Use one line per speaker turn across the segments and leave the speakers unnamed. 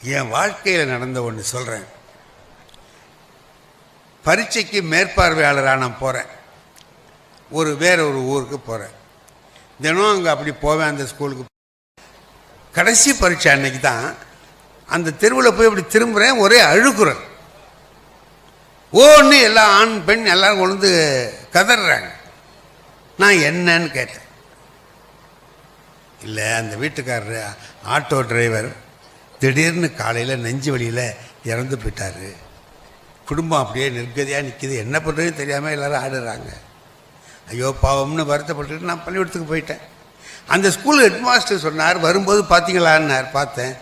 என் வாழ்க்கையில் நடந்த ஒன்று சொல்கிறேன். பரீட்சைக்கு மேற்பார்வையாளராக நான் போகிறேன். வேற ஒரு ஊருக்கு போகிறேன். தினம் அங்கே அப்படி போவேன் அந்த ஸ்கூலுக்கு. கடைசி பரீட்சை அன்னைக்கு தான் அந்த தெருவில் போய் அப்படி திரும்புகிறேன். ஒரே அழுகுறல். ஓன்னு எல்லா ஆண் பெண் எல்லாரும் கொண்டு கதறாங்க. நான் என்னன்னு கேட்டேன். இல்லை, அந்த வீட்டுக்காரரு ஆட்டோ டிரைவர் திடீர்னு காலையில் நெஞ்சு வலியில் இறந்து போயிட்டார். குடும்பம் அப்படியே நிர்கதியாக நிற்கிது. என்ன பண்ணுறதுன்னு தெரியாமல் எல்லோரும் ஆடுறாங்க. ஐயோ பாவம்னு வருத்தப்பட்டுட்டு நான் பள்ளிக்கூடத்துக்கு போயிட்டேன். அந்த ஸ்கூல் ஹெட் மாஸ்டர் சொன்னார், வரும்போது பார்த்தீங்களான்னார். பார்த்தேன்.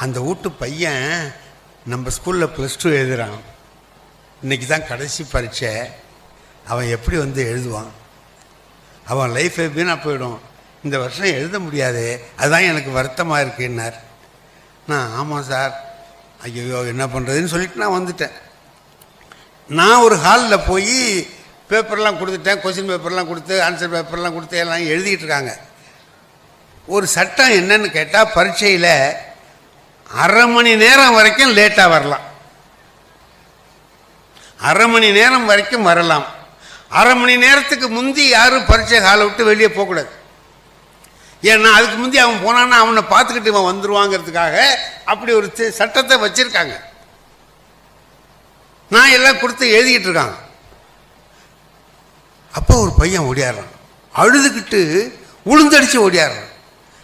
அந்த வீட்டு பையன் நம்ம ஸ்கூலில் +2 எழுதுகிறான். இன்றைக்கி தான் கடைசி பரீட்சை. அவன் எப்படி எழுதுவான்? அவன் லைஃபே வீணாக போயிடும். இந்த வருஷம் எழுத முடியாது. அதுதான் எனக்கு வருத்தமாக இருக்குன்னார். நான் ஆமாம் சார், ஐயோ என்ன பண்ணுறதுன்னு சொல்லிட்டு நான் வந்துட்டேன். நான் ஒரு ஹாலில் போய் பேப்பர்லாம் கொடுத்துட்டேன். கொஸ்டின் பேப்பர்லாம் கொடுத்து ஆன்சர் பேப்பர்லாம் கொடுத்து எல்லாம் எழுதிக்கிட்டு இருக்காங்க. ஒரு சட்டம் என்னன்னு கேட்டால், பரீட்சையில் அரை மணி நேரம் வரைக்கும் லேட்டாக வரலாம். அரை மணி நேரம் வரைக்கும் வரலாம். அரை மணி நேரத்துக்கு முந்தி யாரும் பரீட்சை ஹாலை விட்டு வெளியே போகக்கூடாது. ஏன்னா அதுக்கு முந்தி அவன் போனான்னா அவனை பார்த்துக்கிட்டு இவன் வந்துடுவாங்கிறதுக்காக அப்படி ஒரு சட்டத்தை வச்சுருக்காங்க. நான் எல்லாம் கொடுத்து எழுதிக்கிட்டு இருக்காங்க. அப்போ ஒரு பையன் ஓடியாடுறான். அழுதுகிட்டு உளுந்தடிச்சு ஓடியாடுறான்.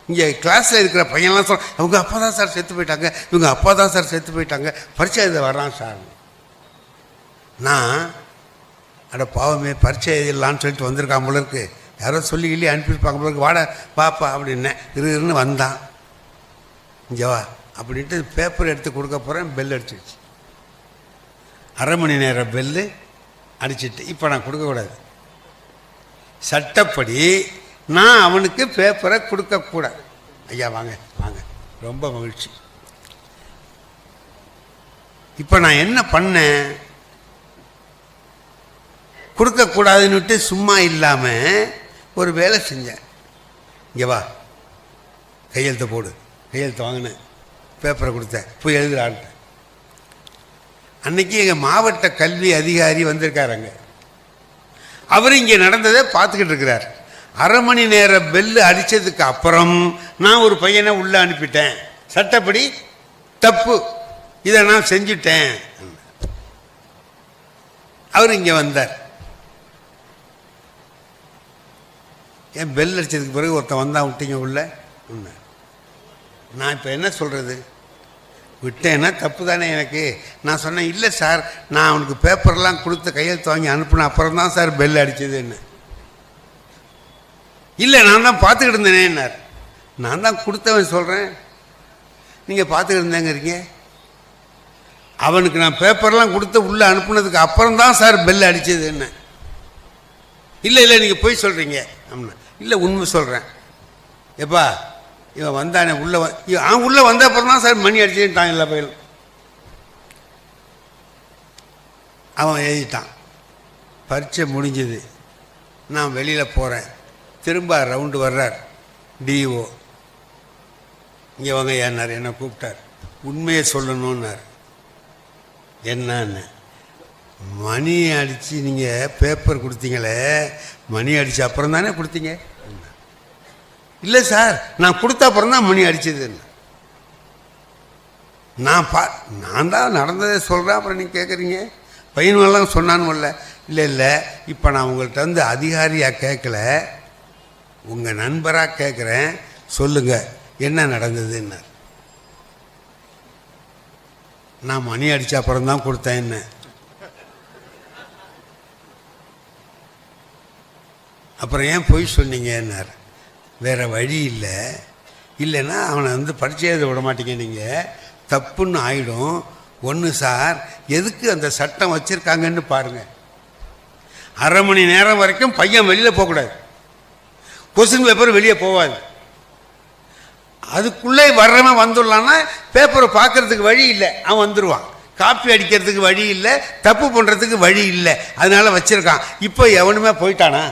இங்கே கிளாஸில் இருக்கிற பையன்லாம் சொல்ல, அவங்க அப்பா தான் சார் செத்து போயிட்டாங்க, இவங்க அப்பா தான் சார் செத்து போயிட்டாங்க, பரீட்சை எழுத வர்றான் சார். நான் அட பாவமே பரீட்சை எழுதலான்னு சொல்லிட்டு வந்திருக்கான் போல இருக்கு, யாரோ சொல்லி கிள்ளி அனுப்பியிருப்பாங்க போல இருக்கு, வாடா பாப்பா அப்படின்னேன். இருன்னு வந்தான். இங்கே வா அப்படின்ட்டு பேப்பர் எடுத்து கொடுக்க போகிறேன். பெல் அடிச்சிடுச்சு. அரை மணி நேரம் பெல்லு அடிச்சிட்டு இப்போ நான் கொடுக்கக்கூடாது. சட்டப்படி நான் அவனுக்கு பேப்பரை கொடுக்கக்கூடாது. ஐயா வாங்க வாங்க, ரொம்ப மகிழ்ச்சி. இப்போ நான் என்ன பண்ணேன்? கொடுக்கக்கூடாதுன்னுட்டு சும்மா இல்லாமல் ஒரு வேலை செஞ்சேன். இங்கே வா, கையெழுத்தை போடு. கையெழுத்து வாங்கினேன், பேப்பரை கொடுத்தேன், போய் எழுதுறான்ட்டு. அன்னைக்கு எங்கள் மாவட்ட கல்வி அதிகாரி வந்திருக்காருங்க. அவர் இங்கே நடந்ததை பார்த்துக்கிட்டு இருக்கிறார். அரை மணி நேர பெல்லு அடித்ததுக்கு அப்புறம் நான் ஒரு பையனை உள்ளே அனுப்பிட்டேன். சட்டப்படி தப்பு, இதை நான் செஞ்சுட்டேன். அவர் இங்கே வந்தார். ஏன் பெல் அடித்ததுக்கு பிறகு ஒருத்தன் வந்தான், விட்டீங்க உள்ள. நான் இப்போ என்ன சொல்கிறது? விட்டேன்னா தப்பு தானே எனக்கு. நான் சொன்னேன், இல்லை சார், நான் அவனுக்கு பேப்பர்லாம் கொடுத்து கையெழுத்து வாங்கி அனுப்புனேன், அப்புறம் தான் சார் பெல் அடித்ததுன்னு. இல்லை நான் தான் பார்த்துக்கிட்டு இருந்தேனேன்னார். நான் தான் கொடுத்தவன் சொல்கிறேன், நீங்கள் பார்த்துக்கிட்டு இருந்தேங்கிறீங்க. அவனுக்கு நான் பேப்பர்லாம் கொடுத்து உள்ளே அனுப்புனதுக்கு அப்புறம் தான் சார் பெல் அடித்ததுன்னு. இல்லை இல்லை நீங்கள் போய் சொல்கிறீங்க அப்படின்னா. இல்லை உண்மை சொல்கிறேன். எப்பா இவன் வந்தானே உள்ளே உள்ளே வந்த அப்புறம் தான் சார் மணி அடிச்சுட்டான். எல்லா பயிலும் அவன் எழுதிட்டான். பரீட்சை முடிஞ்சது. நான் வெளியில் போகிறேன். திரும்ப ரவுண்டு வர்றார் டிஓ. இங்கே வாங்க ஏன்னார். என்னை கூப்பிட்டார். உண்மையை சொல்லணுன்னார். என்னன்னு? மணி அடித்து நீங்கள் பேப்பர் கொடுத்தீங்களே, மணி அடித்த அப்புறம் தானே கொடுத்தீங்க? இல்லை சார், நான் கொடுத்த அப்புறம் தான் மணி அடித்ததுன்னு. நான் தான் நடந்ததை சொல்கிறேன், அப்புறம் நீங்கள் கேட்குறீங்க பையன்கள்லாம் சொன்னான்னு இல்லை. இல்லை இல்லை, இப்போ நான் உங்கள்கிட்ட அதிகாரியாக கேட்கல, உங்கள் நண்பராக கேட்குறேன், சொல்லுங்கள் என்ன நடந்ததுன்னு. நான் மணி அடித்த அப்புறம் தான் கொடுத்தேன். என்ன அப்புறம் ஏன் பொய் சொன்னீங்கன்னார். வேறு வழி இல்லை, இல்லைன்னா அவனை பரீட்சை எழுத விட மாட்டீங்க, நீங்கள் தப்புன்னு ஆகிடும். ஒன்று சார், எதுக்கு அந்த சட்டம் வச்சுருக்காங்கன்னு பாருங்கள். அரை மணி நேரம் வரைக்கும் பையன் வெளியில் போகக்கூடாது. கொஸ்டின் பேப்பர் வெளியே போகாது. அதுக்குள்ளே வர்றவன் வந்துடலான்னா பேப்பரை பார்க்குறதுக்கு வழி இல்லை, அவன் வந்துடுவான். காப்பி அடிக்கிறதுக்கு வழி இல்லை, தப்பு பண்ணுறதுக்கு வழி இல்லை, அதனால வச்சுருக்கான். இப்போ எவனுமே போயிட்டானா?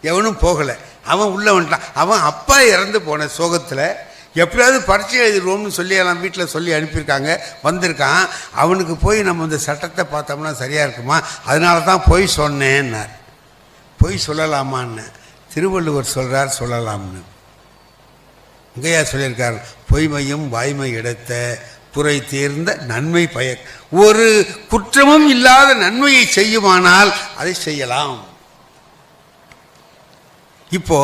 எவனும் போகலை. அவன் உள்ளே வந்துட்டான். அவன் அப்பா இறந்து போன சோகத்தில் எப்படியாவது பரீட்சை எழுதிடுவோம்னு சொல்லி எல்லாம் வீட்டில் சொல்லி அனுப்பியிருக்காங்க, வந்திருக்கான். அவனுக்கு போய் நம்ம இந்த சட்டத்தை பார்த்தோம்னா சரியாக இருக்குமா, அதனால தான் பொய் சொன்னேன்னார். பொய் சொல்லலாமான்னு திருவள்ளுவர் சொல்கிறார், சொல்லலாம்னு. இங்கேயா சொல்லியிருக்கார், பொய்மையும் வாய்மை எடுத்த புரை தீர்ந்த நன்மை பயன். ஒரு குற்றமும் இல்லாத நன்மையை செய்யுமானால் அதை செய்யலாம். இப்போ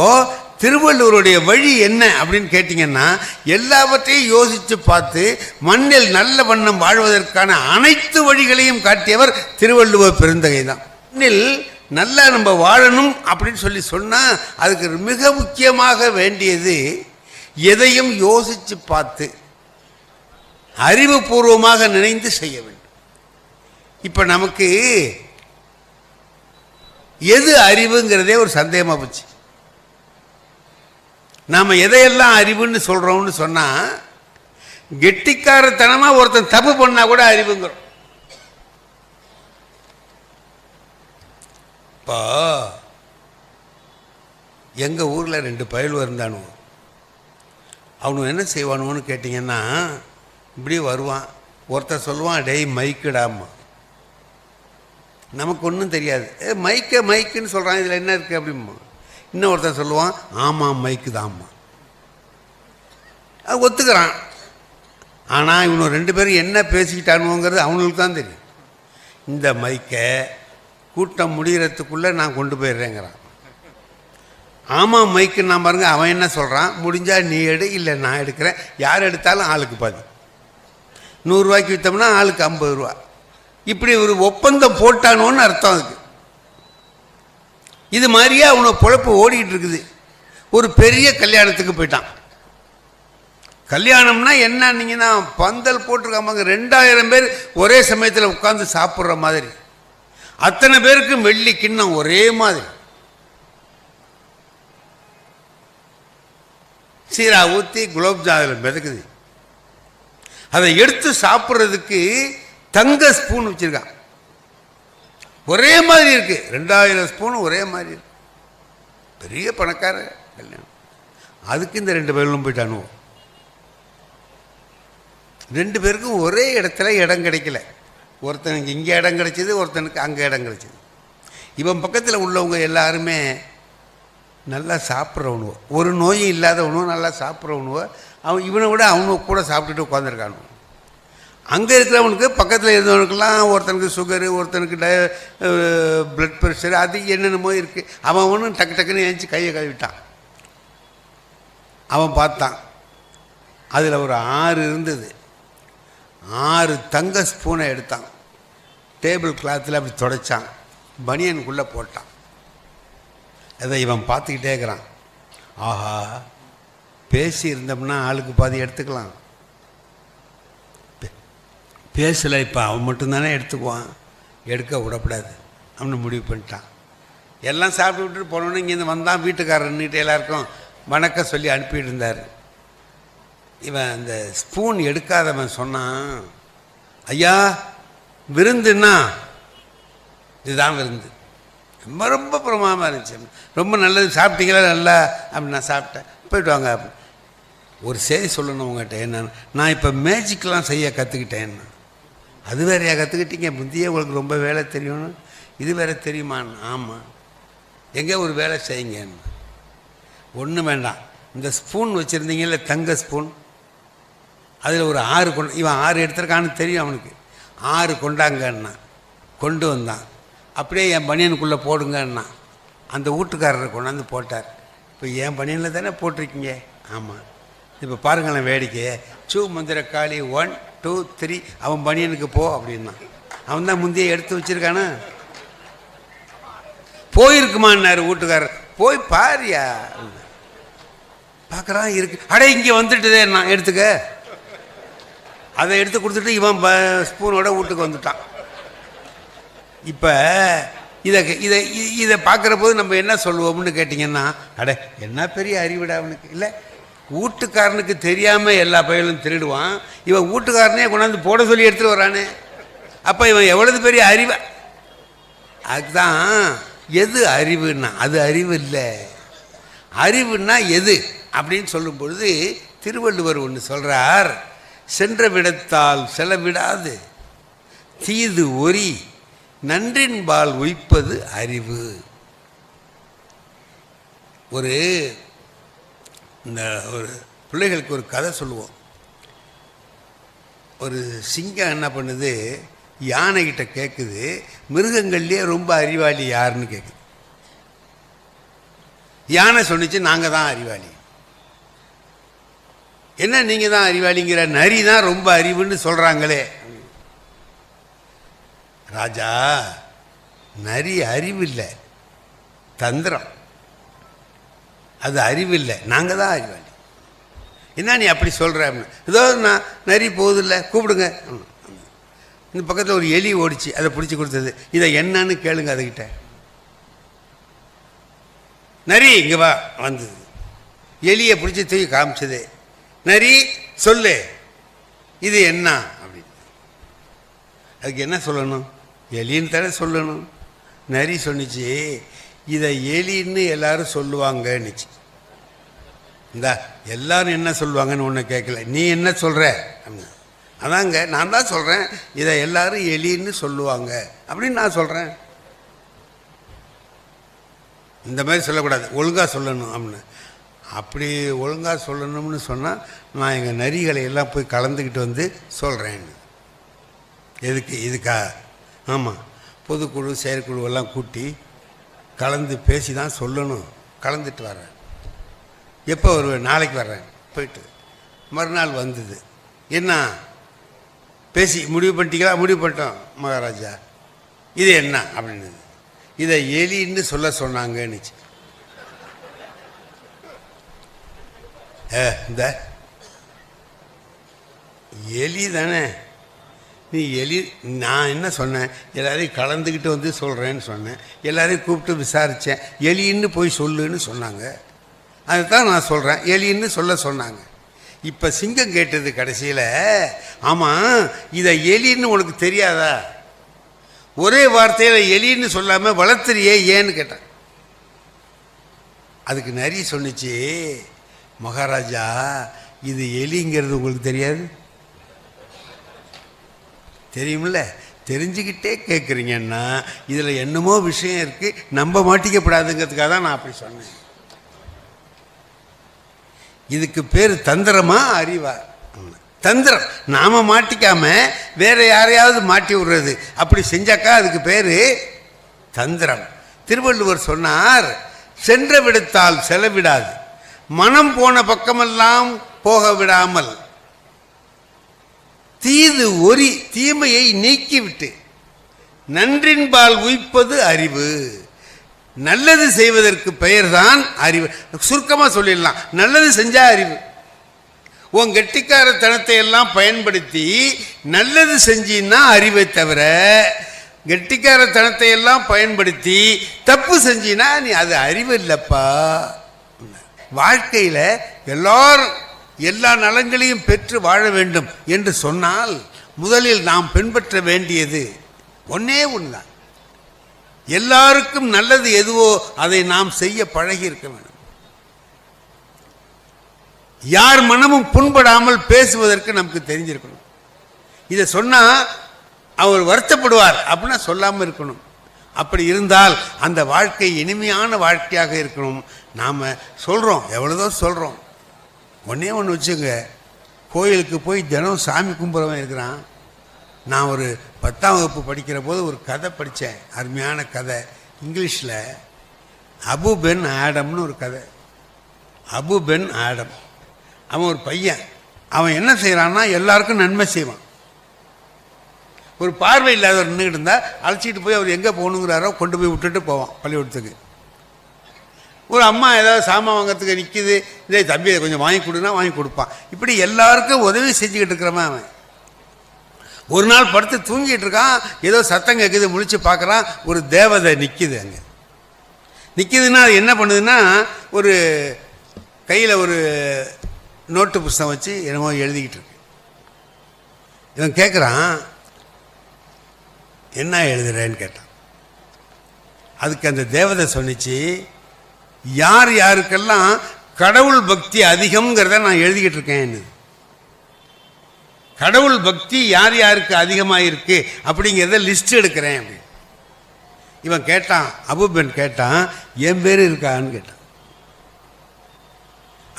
திருவள்ளுவருடைய வழி என்ன அப்படின்னு கேட்டிங்கன்னா, எல்லாவற்றையும் யோசித்து பார்த்து மண்ணில் நல்ல வண்ணம் வாழ்வதற்கான அனைத்து வழிகளையும் காட்டியவர் திருவள்ளுவர் பெருந்தகை தான். மண்ணில் நல்லா நம்ம வாழணும் அப்படின்னு சொல்லி சொன்னால் அதுக்கு மிக முக்கியமாக வேண்டியது எதையும் யோசித்து பார்த்து அறிவுபூர்வமாக நினைந்து செய்ய வேண்டும். இப்போ நமக்கு எது அறிவுங்கிறதே ஒரு சந்தேகமாக போச்சு. நாம் எதையெல்லாம் அறிவுன்னு சொல்கிறோம்னு சொன்னால், கெட்டிக்காரத்தனமாக ஒருத்தன் தப்பு பண்ணால் கூட அறிவுங்கிறோம். இப்போ எங்கள் ஊரில் 2 பயலுவ இருந்தானுவோ. அவனு என்ன செய்வானுன்னு கேட்டிங்கன்னா, இப்படி வருவான். ஒருத்தர் சொல்லுவான், டேய் மைக்குடாமா. நமக்கு ஒன்றும் தெரியாது. மைக்குன்னு சொல்கிறான், இதில் என்ன இருக்குது அப்படிமா. இன்னும் ஒருத்தர் சொல்லுவான், ஆமாம் மைக்கு தான்மா. அது ஒத்துக்கிறான். ஆனால் இவனு 2 பேரும் என்ன பேசிக்கிட்டானுங்கிறது அவனுக்கு தான் தெரியும். இந்த மைக்கை கூட்டம் முடிகிறதுக்குள்ளே நான் கொண்டு போயிடுறேங்கிறான். ஆமாம் மைக்கு நான் பாருங்க, அவன் என்ன சொல்கிறான், முடிஞ்சால் நீ எடு, இல்லை நான் எடுக்கிறேன், யார் எடுத்தாலும் ஆளுக்கு பாதி. 100 ரூபாய்க்கு விற்றோம்னா ஆளுக்கு 50 ரூபா. இப்படி ஒரு ஒப்பந்தம் போட்டானோன்னு அர்த்தம் அதுக்கு. இது மாதிரியே அவனை பொழப்பு ஓடிக்கிட்டு இருக்குது. ஒரு பெரிய கல்யாணத்துக்கு போயிட்டான். கல்யாணம்னா என்னன்னீங்கன்னா, பந்தல் போட்டிருக்காமங்க, 2000 பேர் ஒரே சமயத்தில் உட்காந்து சாப்பிட்ற மாதிரி, அத்தனை பேருக்கும் வெள்ளி கிண்ணம் ஒரே மாதிரி, சீரா ஊற்றி குலோப்ஜாமில் மிதக்குது. அதை எடுத்து சாப்பிட்றதுக்கு தங்க ஸ்பூன் வச்சுருக்கான். ஒரே மாதிரி இருக்கு, 2000 ஸ்பூன் ஒரே மாதிரி இருக்கு. பெரிய பணக்கார கல்யாணம். அதுக்கு இந்த 2 பேர்களும் போயிட்டானுவோம். 2 பேருக்கும் ஒரே இடத்துல இடம் கிடைக்கல. ஒருத்தனுக்கு இங்கே இடம் கிடைச்சிது, ஒருத்தனுக்கு அங்கே இடம் கிடைச்சிது. இவன் பக்கத்தில் உள்ளவங்க எல்லாருமே நல்லா சாப்பிட்றவனுவோ, ஒரு நோயும் இல்லாதவனுவோ, நல்லா சாப்பிட்றவனுவோ. அவன் இவனை விட அவனு கூட சாப்பிட்டுட்டு உட்காந்துருக்கானுவோ. அங்கே இருக்கிறவனுக்கு பக்கத்தில் இருந்தவனுக்கெல்லாம் ஒருத்தனுக்கு சுகரு, ஒருத்தனுக்கு பிளட் ப்ரெஷரு, அது என்னென்னமோ இருக்குது. அவன் ஒன்றும் டக்கு டக்குன்னு ஏஞ்சி கையை கழுவிட்டான். அவன் பார்த்தான், அதில் ஒரு 6 இருந்தது. 6 தங்க ஸ்பூனை எடுத்தான், டேபிள் கிளாத்தில் அப்படி துடைச்சான், பனியனுக்குள்ளே போட்டான். அதை இவன் பார்த்துக்கிட்டே இருக்கிறான். ஆஹா, பேசி இருந்தோம்னா ஆளுக்கு பாதி எடுத்துக்கலாம். பேசலை, இப்போ அவன் மட்டும்தானே எடுத்துக்குவான், எடுக்க விடக்கூடாது அவனு முடிவு பண்ணிட்டான். எல்லாம் சாப்பிட்டு விட்டுட்டு போனோன்னு இங்கேருந்து வந்தான். வீட்டுக்காரன்னுட்டு எல்லாருக்கும் வணக்கம் சொல்லி அனுப்பிட்டு இருந்தார். இவன் அந்த ஸ்பூன் எடுக்காதவன் சொன்னான், ஐயா விருந்துன்னா இதுதான் விருந்து. ரொம்ப ரொம்ப பிரமாதமாக இருந்துச்சு, ரொம்ப நல்லது, சாப்பிட்டீங்களா நல்லா அப்படி. நான் சாப்பிட்டேன், போய்ட்டு வாங்க. ஒரு செய்தி சொல்லணும் உங்கள்கிட்ட. என்ன, நான் இப்போ மேஜிக்லாம் செய்ய கற்றுக்கிட்டேன். அது வேறையா கற்றுக்கிட்டீங்க, முந்தையே உங்களுக்கு ரொம்ப வேலை தெரியணும், இது வேறு தெரியுமான்னு. ஆமாம், எங்கே ஒரு வேலை செய்யுங்கன்னு. ஒன்றும் வேண்டாம், இந்த ஸ்பூன் வச்சுருந்தீங்கல்ல, தங்க ஸ்பூன், அதில் ஒரு 6 கொண்டு, இவன் 6 எடுத்துருக்கான்னு தெரியும் அவனுக்கு. 6 கொண்டாங்கன்னா கொண்டு வந்தான். அப்படியே என் பனியனுக்குள்ளே போடுங்கன்னா அந்த வீட்டுக்காரரை கொண்டாந்து போட்டார். இப்போ என் பனியனில் தானே போட்டிருக்கீங்க. ஆமாம், இப்போ பாருங்களேன் வேடிக்கையே. சூ மந்திர காளி 1 2 3 அவன் பனியனுக்கு போ அப்படின்னா. அவன் தான் முந்தைய எடுத்து வச்சிருக்கானா. போயிருக்குமான்னாரு வீட்டுக்காரர். போய் பாரியா பார்க்குறான், இருக்கு. அடே இங்கே வந்துட்டுதே, நான் எடுத்துக்க. அதை எடுத்து கொடுத்துட்டு இவன் ஸ்பூனோட வீட்டுக்கு வந்துட்டான். இப்போ இதை பார்க்குற போது நம்ம என்ன சொல்லுவோம்னு கேட்டிங்கன்னா, அடே என்ன பெரிய அறிவிடா அவனுக்கு. இல்லை, வீட்டுக்காரனுக்கு தெரியாமல் எல்லா பயிலும் திருடுவான். இவன் வீட்டுக்காரனே கொண்டாந்து போட சொல்லி எடுத்துகிட்டு வரானே. அப்போ இவன் எவ்வளவு பெரிய அறிவு. அதுதான் எது அறிவுன்னா, அது அறிவு இல்லை. அறிவுன்னா எது அப்படின்னு சொல்லும் பொழுது திருவள்ளுவர் ஒன்று சொல்றார், சென்ற விடத்தால் செலவிடாது தீது ஒரி நன்றின்பால் உய்ப்பது அறிவு. ஒரு பிள்ளைகளுக்கு ஒரு கதை சொல்லுவோம். ஒரு சிங்கம் என்ன பண்ணுது, யானைகிட்ட கேட்குது, மிருகங்கள்லேயே ரொம்ப அறிவாளி யாருன்னு கேட்குது. யானை சொன்னிச்சு, நாங்கள் தான் அறிவாளி. என்ன நீங்கள் தான் அறிவாளிங்கிற? நரி தான் ரொம்ப அறிவுன்னு சொல்கிறாங்களே. ராஜா, நரி அறிவில்லை, தந்திரம். அது அறிவில்லை, நாங்கள் தான் அறிவாளி. என்ன நீ அப்படி சொல்கிற? ஏதோ நான் நரி போகுதில்ல, கூப்பிடுங்க. இந்த பக்கத்தில் ஒரு எலி ஓடிச்சு, அதை பிடிச்சி கொடுத்தது. இதை என்னன்னு கேளுங்க அதுக்கிட்ட. நரி இங்கே வா வந்தது, எலியை பிடிச்சி தூக்கி காமிச்சது. நரி சொல்லு, இது என்ன அப்படின்னு. அதுக்கு என்ன சொல்லணும்? எலின்னு தானே சொல்லணும். நரி சொன்னிச்சு, இதை எலின்னு எல்லாரும் சொல்லுவாங்கன்னுச்சு. இந்த எல்லாரும் என்ன சொல்லுவாங்கன்னு ஒன்று கேட்கல, நீ என்ன சொல்கிற? அதாங்க நான் தான் சொல்கிறேன், இதை எல்லாரும் எலின்னு சொல்லுவாங்க அப்படின்னு நான் சொல்கிறேன். இந்த மாதிரி சொல்லக்கூடாது, ஒழுங்காக சொல்லணும் அப்படின்னு. அப்படி ஒழுங்காக சொல்லணும்னு சொன்னால் நான் எங்கள் நரிகளை எல்லாம் போய் கலந்துக்கிட்டு வந்து சொல்கிறேன்னு. எதுக்கு? இதுக்கா? ஆமாம், பொதுக்குழு செயற்குழுவெல்லாம் கூட்டி கலந்து பேசி தான் சொல்லணும். கலந்துட்டு வரேன். எப்போ வருவேன்? நாளைக்கு வர்றேன். போயிட்டு மறுநாள் வந்தது. என்ன பேசி முடிவு பண்ணிட்டீங்களா? முடிவு பண்ணிட்டோம் மகாராஜா. இது என்ன அப்படின்னு. இதை எலின்னு சொல்ல சொன்னாங்கன்னுச்சு. இந்த எலி தானே நீ எலி. நான் என்ன சொன்னேன்? எல்லாரையும் கலந்துக்கிட்டு வந்து சொல்கிறேன்னு சொன்னேன். எல்லாரையும் கூப்பிட்டு விசாரித்தேன். எலின்னு போய் சொல்லுன்னு சொன்னாங்க. அதுதான் நான் சொல்கிறேன், எலின்னு சொல்ல சொன்னாங்க. இப்போ சிங்கம் கேட்டது கடைசியில், ஆமாம் இதை எலின்னு உனக்கு தெரியாதா? ஒரே வார்த்தையில் எலின்னு சொல்லாமல் வளர்த்துறியே ஏன்னு கேட்டேன். அதுக்கு நரி சொன்னிச்சு, மகாராஜா இது எலிங்கிறது உங்களுக்கு தெரியாது. தெரியுமில்ல, தெரிஞ்சுக்கிட்டே கேட்குறீங்கன்னா இதில் என்னமோ விஷயம் இருக்குது, நம்ப மாட்டிக்கப்படாதுங்கிறதுக்காக தான் நான் அப்படி சொன்னேன். இதுக்கு பேர் தந்திரமா அறிவா? தந்திரம். நாம மாட்டிக்காம வேற யாரையாவது மாட்டி விடுறது, அப்படி செஞ்சாக்கா அதுக்கு பேரு தந்திரம். திருவள்ளுவர் சொன்னார், சென்ற விடத்தால் செலவிடாது மனம் போன பக்கமெல்லாம் போக விடாமல் தீது ஒரி தீமையை நீக்கிவிட்டு நன்றின்பால் உய்ப்பது அறிவு. நல்லது செய்வதற்கு பெயர்தான் அறிவு. சுருக்கமாக சொல்லிடலாம், நல்லது செஞ்சா அறிவு. உன் கெட்டிக்காரத்தனத்தை எல்லாம் பயன்படுத்தி நல்லது செஞ்சின்னா அறிவை தவிர, கெட்டிக்காரத்தனத்தை எல்லாம் பயன்படுத்தி தப்பு செஞ்சினா நீ அது அறிவு இல்லப்பா. வாழ்க்கையில் எல்லாரும் எல்லா நலங்களையும் பெற்று வாழ வேண்டும் என்று சொன்னால் முதலில் நாம் பின்பற்ற வேண்டியது ஒன்னே ஒன்றுதான். எல்லாருக்கும் நல்லது எதுவோ அதை நாம் செய்ய பழகி இருக்க வேண்டும். யார் மனமும் புண்படாமல் பேசுவதற்கு நமக்கு தெரிஞ்சிருக்கணும். இதை சொன்னா அவர் வருத்தப்படுவார் அப்படின்னா சொல்லாமல் இருக்கணும். அப்படி இருந்தால் அந்த வாழ்க்கை இனிமையான வாழ்க்கையாக இருக்கணும். நாம் சொல்கிறோம், எவ்வளோதோ சொல்கிறோம். ஒன்றே ஒன்று வச்சுங்க, கோயிலுக்கு போய் தினம் சாமி கும்பிட்றவன் இருக்கிறான். நான் ஒரு 10ஆம் வகுப்பு படிக்கிற போது ஒரு கதை படித்தேன், அருமையான கதை இங்கிலீஷில். அபு பென் ஆடம்னு ஒரு கதை. அபு பென் ஆடம் அவன் ஒரு பையன். அவன் என்ன செய்கிறான்னா எல்லாருக்கும் நன்மை செய்வான். ஒரு பார்வை இல்லாதவர் நின்றுக்கிட்டு இருந்தால் அழைச்சிட்டு போய் அவர் எங்கே போகணுங்கிறாரோ கொண்டு போய் விட்டுட்டு போவான் பள்ளிக்கூடத்துக்கு. ஒரு அம்மா ஏதாவது சாமான் வாங்கிறதுக்கு நிற்கிது, இதே தம்பியை கொஞ்சம் வாங்கி கொடுன்னா வாங்கி கொடுப்பான். இப்படி எல்லாருக்கும் உதவி செஞ்சுக்கிட்டு இருக்கிறவன் அவன். ஒரு நாள் படுத்து தூங்கிட்டு இருக்கான், ஏதோ சத்தம் கேட்குது, முழிச்சு பார்க்குறான், ஒரு தேவதை நிற்கிது. அங்கே நிற்கிதுன்னா அது என்ன பண்ணுதுன்னா, ஒரு கையில் ஒரு நோட்டு புஸ்தகம் வச்சு என்னமோ எழுதிக்கிட்டு இருக்கு. இவன் கேட்குறான், என்ன எழுதுறேன்னு கேட்டான். அதுக்கு அந்த தேவதை சொன்னிச்சு, யார் யாருக்கெல்லாம் கடவுள் பக்தி அதிகம்ங்கிறத நான் எழுதிக்கிட்டு இருக்கேன். கடவுள் பக்தி யார் யாருக்கு அதிகமாக இருக்கு அப்படிங்கிறத லிஸ்ட் எடுக்கிறேன் அப்படி. இவன் கேட்டான், அபூபன் கேட்டான், என் பேர் இருக்கான்னு கேட்டான்.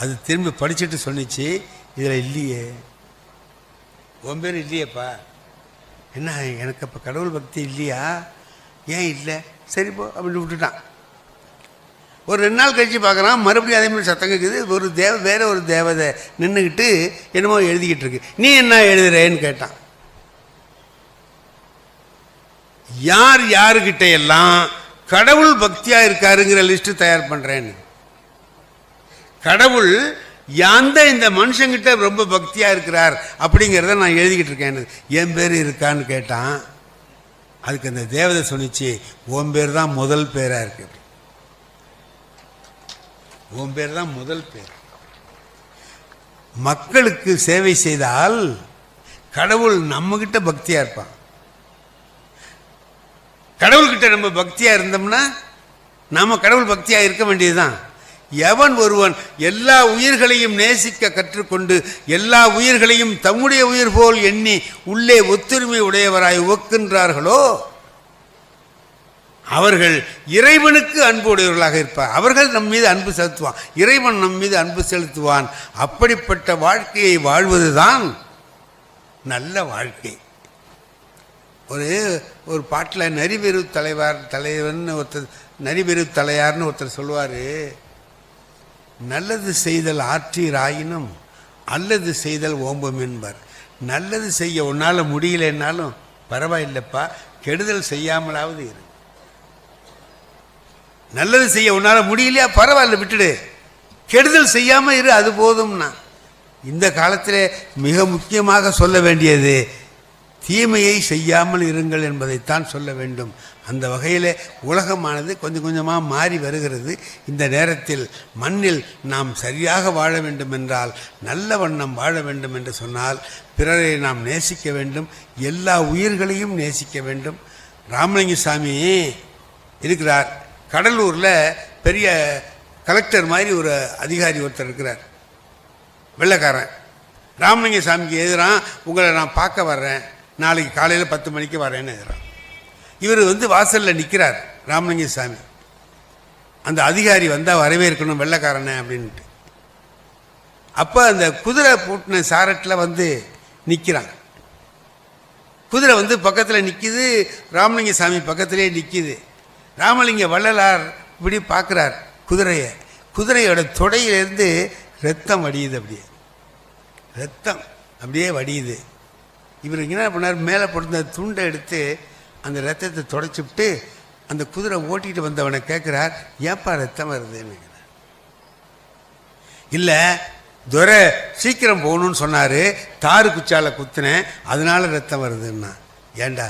அது திரும்பி படிச்சுட்டு சொன்னிச்சு, இதில் இல்லையே, உன் பேர் இல்லையேப்பா. என்ன எனக்கு அப்போ கடவுள் பக்தி இல்லையா? ஏன் இல்லை? சரி போ அப்படின்னு விட்டுட்டான். ஒரு 2 நாள் கழித்து பார்க்குறான், மறுபடியும் அதே மாதிரி சத்தம் கேட்குது. ஒரு வேற ஒரு தேவதை நின்றுக்கிட்டு என்னமோ எழுதிக்கிட்டு இருக்கு. நீ என்ன எழுதுறேன்னு கேட்டான். யார் யாருக்கிட்ட எல்லாம் கடவுள் பக்தியாக இருக்காருங்கிற லிஸ்ட்டு தயார் பண்ணுறேன்னு. கடவுள் இந்த மனுஷங்கிட்ட ரொம்ப பக்தியாக இருக்கிறார் அப்படிங்கிறத நான் எழுதிக்கிட்டு இருக்கேன். என் பேர் இருக்கான்னு கேட்டான். அதுக்கு அந்த தேவதை சொன்னிச்சு, உன் பேர் தான் முதல் பேராக இருக்கு. உன் பேர் தான் முதல் பேர். மக்களுக்கு சேவை செய்தால் கடவுள் நம்மகிட்ட பக்தியா இருப்பான். கடவுள்கிட்ட நம்ம பக்தியா இருந்தோம்னா நாம கடவுள் பக்தியா இருக்க வேண்டியதுதான். எவன் ஒருவன் எல்லா உயிர்களையும் நேசிக்க கற்றுக்கொண்டு எல்லா உயிர்களையும் தம்முடைய உயிர் போல் எண்ணி உள்ளே ஒத்துரிமை உடையவராய் உவக்கின்றார்களோ அவர்கள் இறைவனுக்கு அன்பு உடையவர்களாக இருப்பார். அவர்கள் நம் மீது அன்பு செலுத்துவான், இறைவன் நம் மீது அன்பு செலுத்துவான். அப்படிப்பட்ட வாழ்க்கையை வாழ்வதுதான் நல்ல வாழ்க்கை. ஒரு பாட்டில் நரிபெரு தலைவர்னு ஒருத்தர், நரிபெரு தலையார்னு ஒருத்தர் சொல்லுவார், நல்லது செய்தல் ஆற்றீராயினும் அல்லது செய்தல் ஓம்பும் என்பார். நல்லது செய்ய உன்னால் முடியலன்னாலும் பரவாயில்லைப்பா, கெடுதல் செய்யாமலாவது இரு. நல்லது செய்ய உன்னால் முடியலையா, பரவாயில்ல விட்டுடு, கெடுதல் செய்யாமல் இரு, அது போதும்னா. இந்த காலத்தில் மிக முக்கியமாக சொல்ல வேண்டியது தீமையை செய்யாமல் இருங்கள் என்பதைத்தான் சொல்ல வேண்டும். அந்த வகையில் உலகமானது கொஞ்சம் கொஞ்சமாக மாறி வருகிறது. இந்த நேரத்தில் மண்ணில் நாம் சரியாக வாழ வேண்டும் என்றால், நல்ல வண்ணம் வாழ வேண்டும் என்று சொன்னால் பிறரை நாம் நேசிக்க வேண்டும், எல்லா உயிர்களையும் நேசிக்க வேண்டும். ராமலிங்க சாமி இருக்கிறார், கடலூரில் பெரிய கலெக்டர் மாதிரி ஒரு அதிகாரி ஒருத்தர் இருக்கிறார், வெள்ளைக்காரன். ராமலிங்க சாமிக்கு எதிராக உங்களை நான் பார்க்க வர்றேன், நாளைக்கு காலையில் 10 மணிக்கு வரேன்னு எழுதுறான். இவர் வாசலில் நிற்கிறார் ராமலிங்க சாமி. அந்த அதிகாரி வந்தால் வரவேற்கணும் வெள்ளைக்காரனை அப்படின்ட்டு. அப்போ அந்த குதிரை பூட்டின சாரட்டில் நிற்கிறான். குதிரை பக்கத்தில் நிற்கிது, ராமலிங்க சாமி பக்கத்திலே நிற்கிது. ராமலிங்க வள்ளலார் இப்படி பார்க்குறார் குதிரையை. குதிரையோட தொடையிலேருந்து ரத்தம் வடியுது, அப்படியே ரத்தம் அப்படியே வடியுது. இவர் என்ன பண்ணார், மேலே போட்டு துண்டை எடுத்து அந்த ரத்தத்தை தொடச்சிவிட்டு அந்த குதிரை ஓட்டிகிட்டு வந்தவனை கேட்குறார், ஏப்பா ரத்தம் வருதுன்னு. இல்லை, துரை சீக்கிரம் போகணுன்னு சொன்னார், தாரு குச்சால குத்துனேன், அதனால ரத்தம் வருதுன்னா. ஏண்டா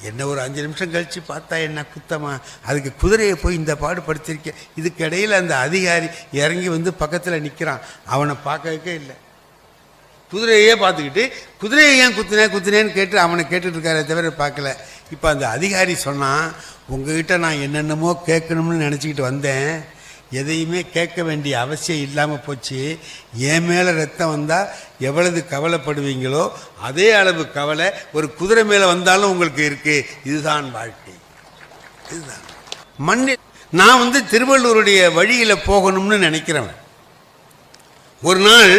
என்ன ஒரு 5 நிமிஷம் கழித்து பார்த்தா என்ன குத்தமா, அதுக்கு குதிரையை போய் இந்த பாடு படுத்திருக்கேன். இதுக்கு இடையில் அந்த அதிகாரி இறங்கி பக்கத்தில் நிற்கிறான், அவனை பார்க்கவே இல்லை, குதிரையே பார்த்துக்கிட்டு குதிரையை ஏன் குத்துனேன்னு கேட்டு அவனை கேட்டுட்டு இருக்காரே தவிர பார்க்கல. இப்போ அந்த அதிகாரி சொன்னான், உங்ககிட்ட நான் என்னென்னமோ கேட்கணும்னு நினச்சிக்கிட்டு வந்தேன், எதையுமே கேட்க வேண்டிய அவசியம் இல்லாமல் போச்சு. என் மேலே ரத்தம் வந்தால் எவ்வளவு கவலைப்படுவீங்களோ அதே அளவு கவலை ஒரு குதிரை மேலே வந்தாலும் உங்களுக்கு இருக்குது. இதுதான் வாழ்க்கை, இதுதான் மண்ணில். நான் திருவள்ளுவருடைய வழியில் போகணும்னு நினைக்கிறவன். ஒரு நாள்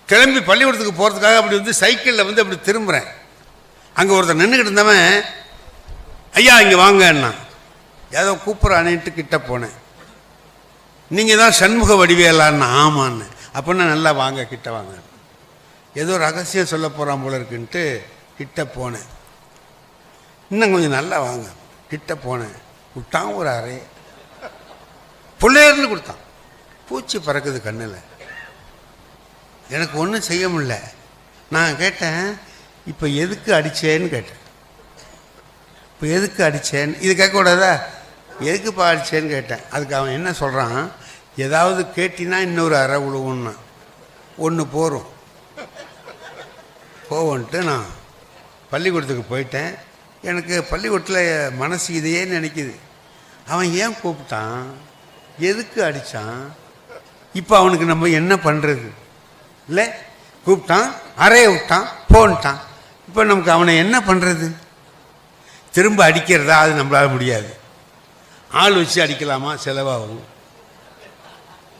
கிளம்பி பள்ளிக்கூடத்துக்கு போகிறதுக்காக அப்படி சைக்கிளில் அப்படி திரும்புகிறேன். அங்கே ஒருத்தர் நின்றுக்கிட்டு இருந்தவன், ஐயா இங்கே வாங்கன்னா ஏதோ கூப்பிட்றானேன்ட்டு கிட்ட போனேன். நீங்கள் தான் சண்முக வடிவேலான்னு. ஆமான்னு. அப்படின்னா நல்லா வாங்க, கிட்ட வாங்க, ஏதோ ரகசியம் சொல்ல போகிறான் போல இருக்குன்ட்டு கிட்ட போனேன். இன்னும் கொஞ்சம் நல்லா வாங்க, கிட்ட போனேன். விட்டான் ஒரு அறை, பிள்ளையர்னு கொடுத்தான். பூச்சி பறக்குது கண்ணில். எனக்கு ஒன்றும் செய்ய முடியல. நான் கேட்டேன், இப்போ எதுக்கு அடித்தேன்னு கேட்டேன். இப்போ எதுக்கு அடித்தேன்னு இது கேட்கக்கூடாதா, எதுக்குப்பா அடித்தேன்னு கேட்டேன். அதுக்கு அவன் என்ன சொல்கிறான், ஏதாவது கேட்டினா இன்னொரு அறை விழுவுன்னா, ஒன்று போகிறோம் போவோன்ட்டு நான் பள்ளிக்கூடத்துக்கு போயிட்டேன். எனக்கு பள்ளிக்கூடத்தில் மனசு இதையே நினைக்குது. அவன் ஏன் கூப்பிட்டான், எதுக்கு அடித்தான், இப்போ அவனுக்கு நம்ம என்ன பண்ணுறது? இல்லை, கூப்பிட்டான், அறைய விட்டான், போன்ட்டான். இப்போ நமக்கு அவனை என்ன பண்ணுறது? திரும்ப அடிக்கிறதா? அது நம்மளால் முடியாது. ஆள் வச்சு அடிக்கலாமா? செலவாகும்.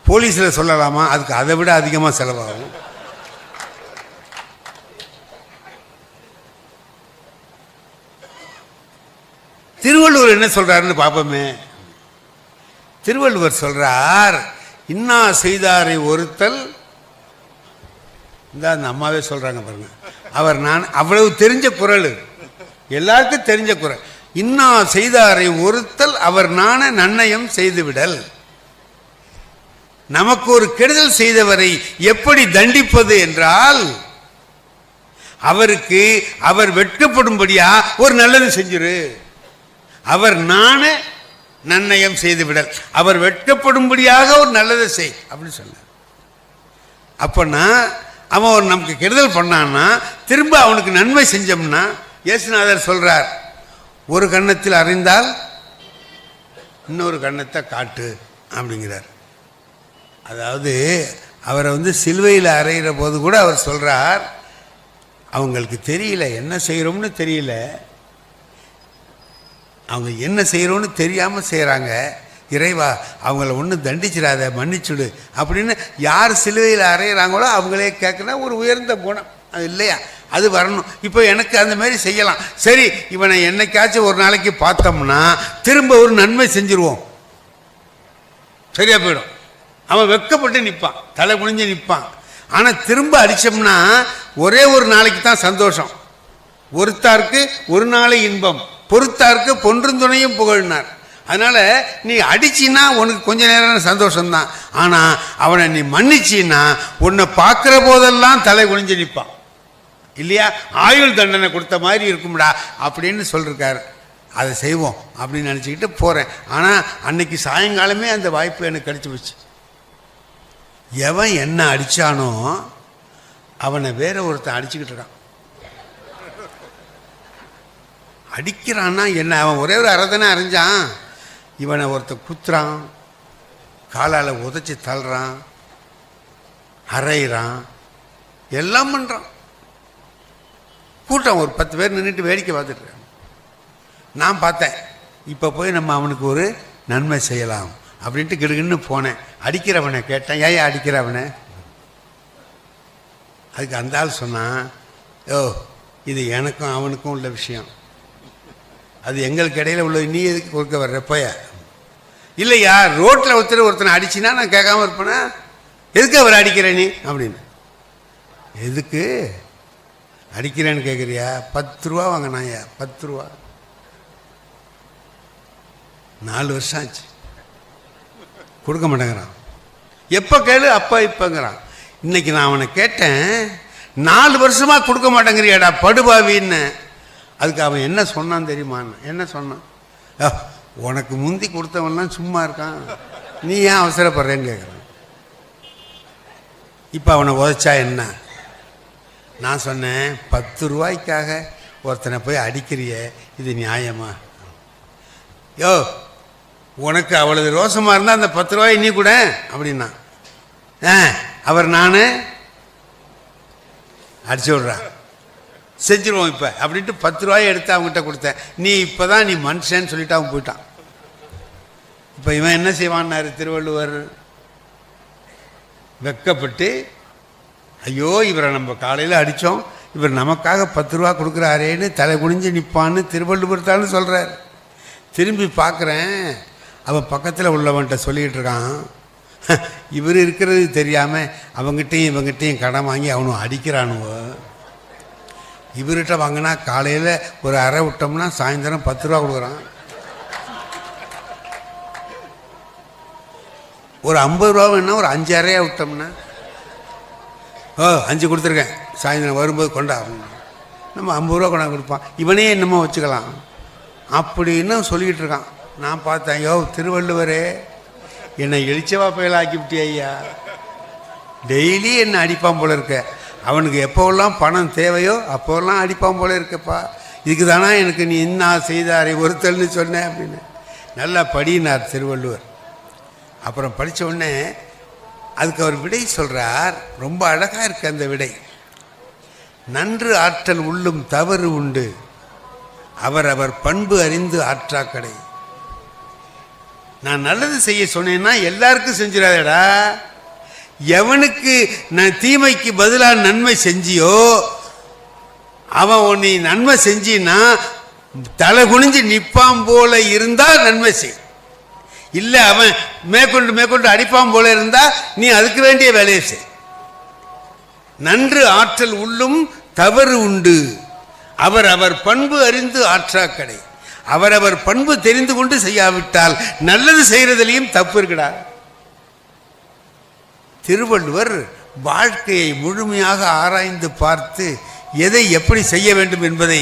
போலீஸில் சொல்லலாமா? அதுக்கு அதை விட அதிகமாக செலவாகும். திருவள்ளுவர் என்ன சொல்றாருன்னு பார்ப்போமே. திருவள்ளுவர் சொல்றார், இன்னா செய்தாரை ஒருத்தல். இந்த அந்த அம்மாவே சொல்றாங்க பாருங்க. அவர் நான் அவ்வளவு தெரிஞ்ச குறள், எல்லாருக்கும் தெரிஞ்ச குறள். இன்னா செய்தாரை ஒருத்தல் அவர் நாண நன்னயம் செய்துவிடல். நமக்கு ஒரு கெடுதல் செய்தவரை எப்படி தண்டிப்பது என்றால், அவருக்கு அவர் வெட்கப்படும்படியா ஒரு நல்லது செஞ்சிரு. அவர் நாண நன்னயம் செய்து விடல், அவர் வெட்கப்படும்படியாக ஒரு நல்லதை செய் அப்படின்னு சொன்னார். அப்பனா அவன் ஒரு நமக்கு கெடுதல் பண்ணான்னா திரும்ப அவனுக்கு நன்மை செஞ்சோம்னா, இயேசுநாதர் சொல்றார், ஒரு கன்னத்தில் அறிந்தால் இன்னொரு கன்னத்தை காட்டு அப்படிங்கிறார். அதாவது அவரை சிலுவையில் அறையிற போது கூட அவர் சொல்றார், அவங்களுக்கு தெரியல என்ன செய்கிறோம்னு தெரியல, அவங்க என்ன செய்கிறோன்னு தெரியாமல் செய்கிறாங்க. இறைவா அவங்கள ஒன்றும் தண்டிச்சிடாத, மன்னிச்சுடு அப்படின்னு யார் சிலுவையில் அறையிறாங்களோ அவங்களே கேட்குற ஒரு உயர்ந்த குணம் அது இல்லையா? அது வரணும். இப்போ எனக்கு அந்த மாதிரி செய்யலாம். சரி, இவனை என்னைக்காச்சும் ஒரு நாளைக்கு பார்த்தோம்னா திரும்ப ஒரு நன்மை செஞ்சுருவோம், சரியா போயிடும். அவன் வெட்கப்பட்டு நிற்பான், தலை குனிஞ்சு நிற்பான். ஆனால் திரும்ப அடித்தோம்னா ஒரே ஒரு நாளைக்கு தான் சந்தோஷம். ஒருத்தாருக்கு ஒரு நாளை இன்பம், பொறுத்தாருக்கு பொன்றும் துணையும் புகழ்னார். அதனால நீ அடிச்சின்னா உனக்கு கொஞ்ச நேரம் சந்தோஷம்தான். ஆனால் அவனை நீ மன்னிச்சின்னா உன்னை பார்க்குற போதெல்லாம் தலை குனிஞ்சு நிற்பான் இல்லையா? ஆயுள் தண்டனை கொடுத்த மாதிரி இருக்கும்டா அப்படின்னு சொல்லிருக்காரு. அதை செய்வோம் அப்படின்னு நினச்சிக்கிட்டு போகிறேன். ஆனால் அன்னைக்கு சாயங்காலமே அந்த வாய்ப்பு எனக்கு கிடைச்சி போச்சு. எவன் என்ன அடித்தானோ அவனை வேற ஒருத்தன் அடிச்சுக்கிட்டு இருக்கான். அடிக்கிறான்னா என்ன, அவன் ஒரே ஒரு அறதானே அரைஞ்சான், இவனை ஒருத்தன் குத்துறான், காலால் உதச்சி தள்ளுறான், அரைகிறான், எல்லாம் பண்ணுறான். கூட்டம் ஒரு 10 பேர் நின்றுட்டு வேடிக்கை பார்த்துட்டு நான் பார்த்தேன். இப்போ போய் நம்ம அவனுக்கு ஒரு நன்மை செய்யலாம் அப்படின்ட்டு கிடுகின்னு போனேன். அடிக்கிறவனை கேட்டேன், ஏன் அடிக்கிறவனை? அதுக்கு அந்த ஆள் சொன்னான், ஓ இது எனக்கும் அவனுக்கும் உள்ள விஷயம், அது எங்களுக்கு இடையில உள்ளது, நீ எதுக்கு கொடுக்க வர்றப்பய? இல்லையா, ரோட்டில் ஒருத்தனை அடிச்சின்னா நான் கேட்காம இருப்பேனா? எதுக்கு அவர் அடிக்கிற நீ அப்படின்னு? எதுக்கு அடிக்கிறேன்னு கேட்குறியா? 10 ரூபா வாங்கினாயா? 10 ரூபா. 4 வருஷம் ஆச்சு, கொடுக்க மாட்டேங்கிறான். எப்போ கேளு அப்போ இப்போங்கிறான். இன்னைக்கு நான் அவனை கேட்டேன், 4 வருஷமா கொடுக்க மாட்டேங்கிறியாடா படுபாவின்னு. அதுக்கு அவன் என்ன சொன்னான் தெரியுமா? என்ன சொன்னான்? உனக்கு முந்தி கொடுத்தவன்லாம் சும்மா இருக்கான், நீ ஏன் அவசரப்படுறேன்னு கேட்குறான். இப்போ அவனை உதைச்சா என்ன? நான் சொன்னேன், 10 ரூபாய்க்காக ஒருத்தனை போய் அடிக்கிறிய, இது நியாயமா? யோ உனக்கு அவ்வளவு ரோசமாக இருந்தால் அந்த 10 ரூபாய் நீ கூட அப்படின்னா, அவர் நான் அடிச்சு விட்றான், செஞ்சிருவோம் இப்போ அப்படின்ட்டு 10 ரூபாயை எடுத்து அவங்ககிட்ட கொடுத்தேன். நீ இப்போ தான் நீ மனுஷன்னு சொல்லிட்டு அவன் போயிட்டான். இப்போ இவன் என்ன செய்வான்னாரு திருவள்ளுவர்? வெக்கப்பட்டு, ஐயோ இவரை நம்ம காலையில் அடித்தோம், இவர் நமக்காக 10 ரூபா கொடுக்குறாரேன்னு தலை குனிஞ்சு நிற்பான்னு திருவள்ளுவர் தான் சொல்கிறார். திரும்பி பார்க்குறேன், அவன் பக்கத்தில் உள்ளவன்கிட்ட சொல்லிக்கிட்டு இருக்கான், இவர் இருக்கிறது தெரியாமல் அவங்ககிட்டையும் இவங்ககிட்டையும் கடன் வாங்கி அவனும் அடிக்கிறானுவோ. இவர்கிட்ட வாங்கினா காலையில் ஒரு அரை விட்டோம்னா சாயந்தரம் 10 ரூபா கொடுக்குறான். ஒரு 50 ரூபா வேணா ஒரு 5 அறையாக விட்டோம்னா, 5 கொடுத்துருக்கேன், சாயந்தரம் வரும்போது கொண்டா நம்ம 50 ரூபா கொண்டா கொடுப்பான். இவனே என்னமோ வச்சுக்கலாம் அப்படின்னு சொல்லிக்கிட்டு இருக்கான். நான் பார்த்தேன், ஐயோ திருவள்ளுவரே என்னை எழுச்சவா பயல் ஆக்கிவிட்டிய ஐயா, டெய்லி என்னை அடிப்பான் போல இருக்க, அவனுக்கு எப்போவெல்லாம் பணம் தேவையோ அப்போவெல்லாம் அடிப்பான் போல இருக்கப்பா, இதுக்கு தானா எனக்கு நீ என்ன செய்தாரை ஒருத்தல்னு சொன்னேன் அப்படின்னு. நல்லா படினார் திருவள்ளுவர். அப்புறம் படித்த உடனே அதுக்கு அவர் விடை சொல்கிறார். ரொம்ப அழகாக இருக்கு அந்த விடை. நன்று ஆற்றல் உள்ளும் தவறு உண்டு, அவர் பண்பு அறிந்து ஆற்றாக்கடை. நான் நல்லது செய்ய சொன்னேன்னா எல்லாருக்கும் செஞ்சிடாதடா. எவனுக்கு நான் தீமைக்கு பதிலாக நன்மை செஞ்சியோ அவன் உன்னை நன்மை செஞ்சின்னா தலை குனிஞ்சு நிற்பான் போல இருந்தா நன்மை செய். இல்லை அவன் மேற்கொண்டு அடிப்பான் போல இருந்தா நீ அதுக்கு வேண்டிய வேலையை செய். நன்று ஆற்றல் உள்ளும் தவறு உண்டு, அவர் பண்பு அறிந்து ஆற்றாக்கடை. அவர் பண்பு தெரிந்து கொண்டு செய்யாவிட்டால் நல்லது செய்யறதுலையும் தப்பு இருக்குடா. திருவள்ளுவர் வாழ்க்கையை முழுமையாக ஆராய்ந்து பார்த்து எதை எப்படி செய்ய வேண்டும் என்பதை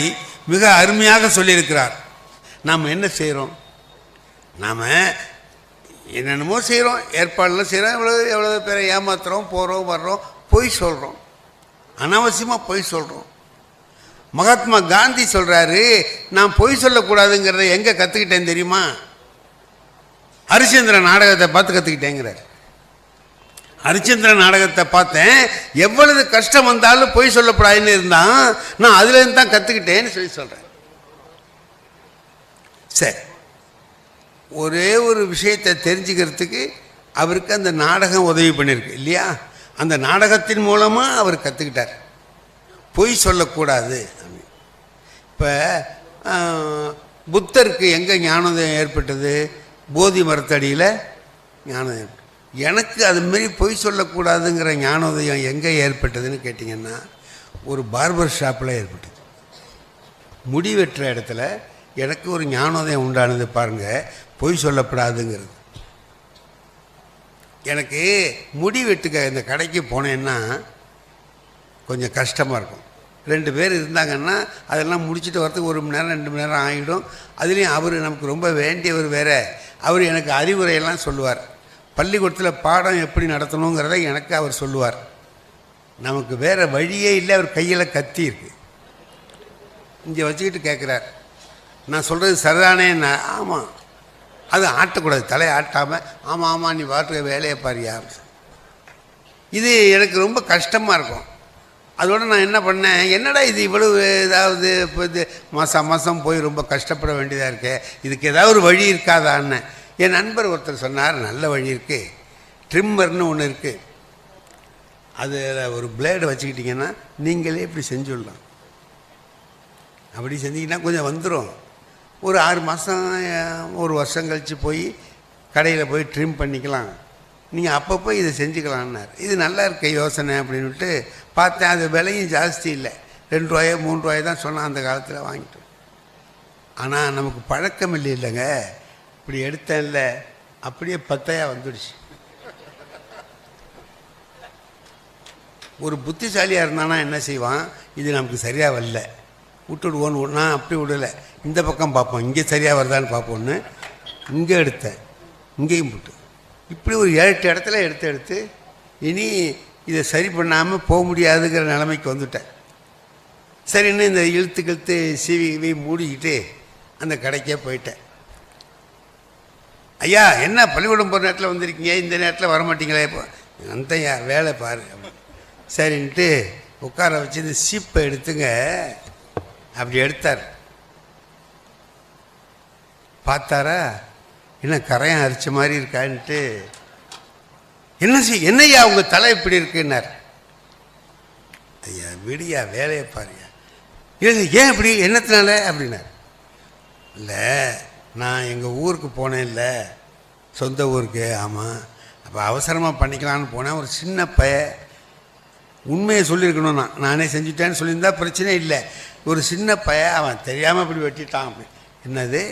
மிக அருமையாக சொல்லியிருக்கிறார். நாம் என்ன செய்கிறோம்? நாம் என்னென்னமோ செய்கிறோம், ஏற்பாடுலாம் செய்கிறோம், எவ்வளோ பேரை ஏமாத்துறோம், போகிறோம் வர்றோம், பொய் சொல்கிறோம், அனாவசியமாக பொய் சொல்கிறோம். மகாத்மா காந்தி சொல்கிறாரு, நான் பொய் சொல்லக்கூடாதுங்கிறத எங்கே கற்றுக்கிட்டேன் தெரியுமா? ஹரிச்சந்திர நாடகத்தை பார்த்து கற்றுக்கிட்டேங்கிறார். ஹரிச்சந்திர நாடகத்தை பார்த்தேன், எவ்வளவு கஷ்டம் வந்தாலும் பொய் சொல்லக்கூடாதுன்னு இருந்தான், நான் அதுலேருந்து தான் கற்றுக்கிட்டேன்னு சொல்கிறேன். சரி, ஒரே ஒரு விஷயத்தை தெரிஞ்சுக்கிறதுக்கு அவருக்கு அந்த நாடகம் உதவி பண்ணியிருக்கு இல்லையா? அந்த நாடகத்தின் மூலமாக அவர் கற்றுக்கிட்டார் பொய் சொல்லக்கூடாது. இப்போ புத்தருக்கு எங்கே ஞானோதயம் ஏற்பட்டது? போதி மரத்தடியில் ஞானோதயம். எனக்கு அதுமாரி பொய் சொல்லக்கூடாதுங்கிற ஞானோதயம் எங்கே ஏற்பட்டதுன்னு கேட்டிங்கன்னா, ஒரு பார்பர் ஷாப்பில் ஏற்பட்டது. முடி வெட்டுற இடத்துல எனக்கு ஒரு ஞானோதயம் உண்டானது பாருங்கள், பொய் சொல்லப்படாதுங்கிறது. எனக்கு முடி வெட்டுக்க இந்த கடைக்கு போனேன்னா கொஞ்சம் கஷ்டமாக இருக்கும். 2 பேர் இருந்தாங்கன்னா அதெல்லாம் முடிச்சுட்டு வரத்துக்கு 1 மணி நேரம் 2 மணி நேரம் ஆகிடும். அதுலேயும் அவர் நமக்கு ரொம்ப வேண்டியவர் வேறு. அவர் எனக்கு அறிவுரையெல்லாம் சொல்லுவார். பள்ளிக்கூடத்தில் பாடம் எப்படி நடத்தணுங்கிறத எனக்கு அவர் சொல்லுவார். நமக்கு வேறு வழியே இல்லை. அவர் கையில் கத்தி இருக்கு, இங்கே வச்சுக்கிட்டு கேட்குறார், நான் சொல்கிறது சரிதானே? ஆமாம். அது ஆட்டக்கூடாது, தலையை ஆட்டாமல் ஆமாம் நீ பாட்டுக்க வேலையை பாரியா. இது எனக்கு ரொம்ப கஷ்டமாக இருக்கும். அதோடு நான் என்ன பண்ணேன், என்னடா இது இவ்வளவு ஏதாவது இப்போ இது மாதம் போய் ரொம்ப கஷ்டப்பட வேண்டியதாக இருக்கே, இதுக்கு ஏதாவது ஒரு வழி இருக்காதான்னு என் நண்பர் ஒருத்தர் சொன்னார். நல்ல வழி இருக்குது, ட்ரிம்மர்னு ஒன்று இருக்குது. அதில் ஒரு பிளேடு வச்சுக்கிட்டிங்கன்னா நீங்களே இப்படி செஞ்சுடலாம். அப்படி செஞ்சிங்கன்னா கொஞ்சம் வந்துடும். ஒரு 6 மாதம் 1 வருஷம் கழித்து போய் கடையில் போய் ட்ரிம் பண்ணிக்கலாம். நீங்கள் அப்பப்போ இதை செஞ்சுக்கலான்னார். இது நல்லா இருக்க யோசனை அப்படின்ட்டு பார்த்தேன். அது விலையும் ஜாஸ்தி இல்லை, 2 ரூபாயோ 3 ரூபாயோ தான் சொன்னால் அந்த காலத்தில் வாங்கிட்டோம். ஆனால் நமக்கு பழக்கம் இல்லைங்க. இப்படி எடுத்தேன்ல அப்படியே 10 வந்துடுச்சு. ஒரு புத்திசாலியாக இருந்தானா என்ன செய்வான், இது நமக்கு சரியாக வரல விட்டுடுவோன்னு. நான் அப்படி விடலை, இந்த பக்கம் பார்ப்போம், இங்கே சரியாக வருதான்னு பார்ப்போன்னு இங்கே எடுத்தேன், இங்கேயும் போட்டு இப்படி ஒரு 7-8 இடத்துல எடுத்து இனி இதை சரி பண்ணாமல் போக முடியாதுங்கிற நிலைமைக்கு வந்துட்டேன். சரின்னு இந்த இழுத்து சீவி மூடிக்கிட்டு அந்த கடைக்கே போயிட்டேன். ஐயா என்ன பள்ளிக்கூடம் போகிற நேரத்தில் வந்திருக்கீங்க, இந்த நேரத்தில் வரமாட்டீங்களே? இப்போ அந்த வேலை பாரு. சரின்ட்டு உட்கார வச்சு இந்த சீப்பை எடுத்துங்க அப்படி எடுத்தார். பார்த்தாரா, என்ன கரையான் அரிச்ச மாதிரி இருக்கான்ட்டு, என்னையா உங்கள் தலை இப்படி இருக்குன்னார். ஐயா விடியா வேலையை பாருயா. இல்லை ஏன் இப்படி என்னத்தினால அப்படின்னார். இல்லை நான் எங்கள் ஊருக்கு போனேன், இல்லை சொந்த ஊருக்கு. ஆமாம், அப்போ அவசரமாக பண்ணிக்கலான்னு போனேன். ஒரு சின்ன உண்மையை சொல்லியிருக்கணும், நானே செஞ்சுட்டேன்னு சொல்லியிருந்தா பிரச்சனை இல்லை. ஒரு சின்ன அவன் தெரியாமல் இப்படி வெட்டிட்டான். அப்படி என்னது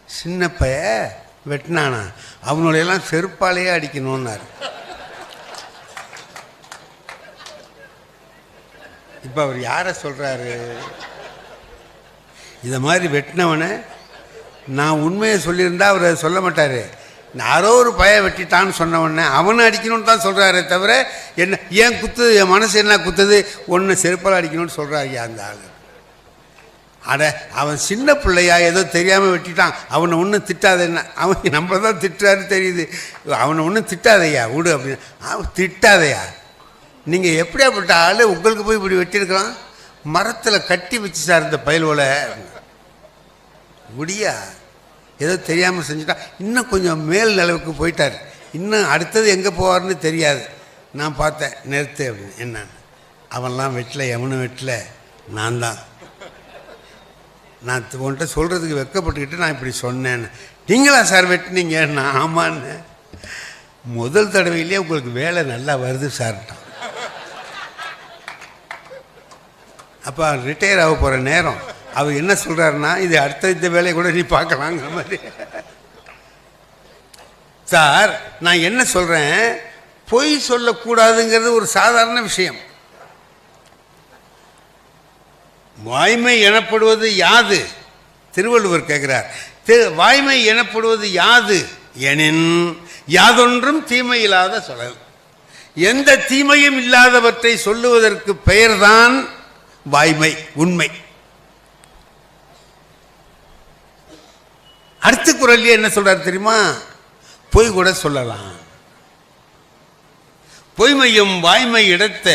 சின்ன வெட்டினானா? அவனோடையெல்லாம் செருப்பாலேயே அடிக்கணும்னாரு. இப்போ அவர் யாரை சொல்கிறாரு? இதை மாதிரி வெட்டினவனை நான் உண்மையை சொல்லியிருந்தா அவர் சொல்ல மாட்டார். யாரோ ஒரு வெட்டிட்டான்னு சொன்னவொடனே அவனை அடிக்கணும்னு தான் சொல்கிறாரே தவிர என்ன ஏன் குத்துது, என் மனசு என்ன குத்துது, ஒன்று செருப்பால் அடிக்கணும்னு சொல்கிறாரு அந்த ஆள். அட அவன் சின்ன பிள்ளையா ஏதோ தெரியாமல் வெட்டிட்டான், அவனை ஒன்றும் திட்டாத, என்ன அவன் நம்மளை தான் திட்டுறாரு தெரியுது, அவனை ஒன்றும் திட்டாதையா விடு அப்படின்னு. அவன் திட்டாதையா, நீங்கள் எப்படியாப்பட்ட ஆள் உங்களுக்கு போய் இப்படி வெட்டியிருக்கலாம்? மரத்தில் கட்டி வச்சு சார் இந்த பயலோல முடியா, ஏதோ தெரியாமல் செஞ்சுட்டான், இன்னும் கொஞ்சம் மேல் நிலவுக்கு போயிட்டார், இன்னும் அடுத்தது எங்கே போவார்னு தெரியாது. நான் பார்த்தேன் நிறுத்து அப்படின்னு. என்னன்னு அவன்லாம் வெட்டல, எவனும் வெட்டல, நான் தான். நான் உன்கிட்ட சொல்கிறதுக்கு வெட்கப்பட்டுக்கிட்டு நான் இப்படி சொன்னேன்னு. நீங்களா சார் வெட்டினீங்க? நான் ஆமான்னு. முதல் தடவையிலே உங்களுக்கு வேலை நல்லா வருது சார்ட்டான். அப்போ ரிட்டையர் ஆக போகிற நேரம் அவர் என்ன சொல்கிறாருன்னா, இது அடுத்த இந்த வேலையை கூட நீ பார்க்கலாங்கிற மாதிரி. சார் நான் என்ன சொல்கிறேன், பொய் சொல்லக்கூடாதுங்கிறது ஒரு சாதாரண விஷயம். வாய்மை எனப்படுவது யாது? திருவள்ளுவர் கேட்கிறார். வாய்மை எனப்படுவது யாது எனின் யாதொன்றும் தீமை இல்லாத சொல்லல். எந்த தீமையும் இல்லாதவற்றை சொல்லுவதற்கு பெயர்தான் வாய்மை, உண்மை. அடுத்த குறள்லயே என்ன சொல்றாரு தெரியுமா? பொய் கூட சொல்லலாம். பொய்மையும் வாய்மை இடத்த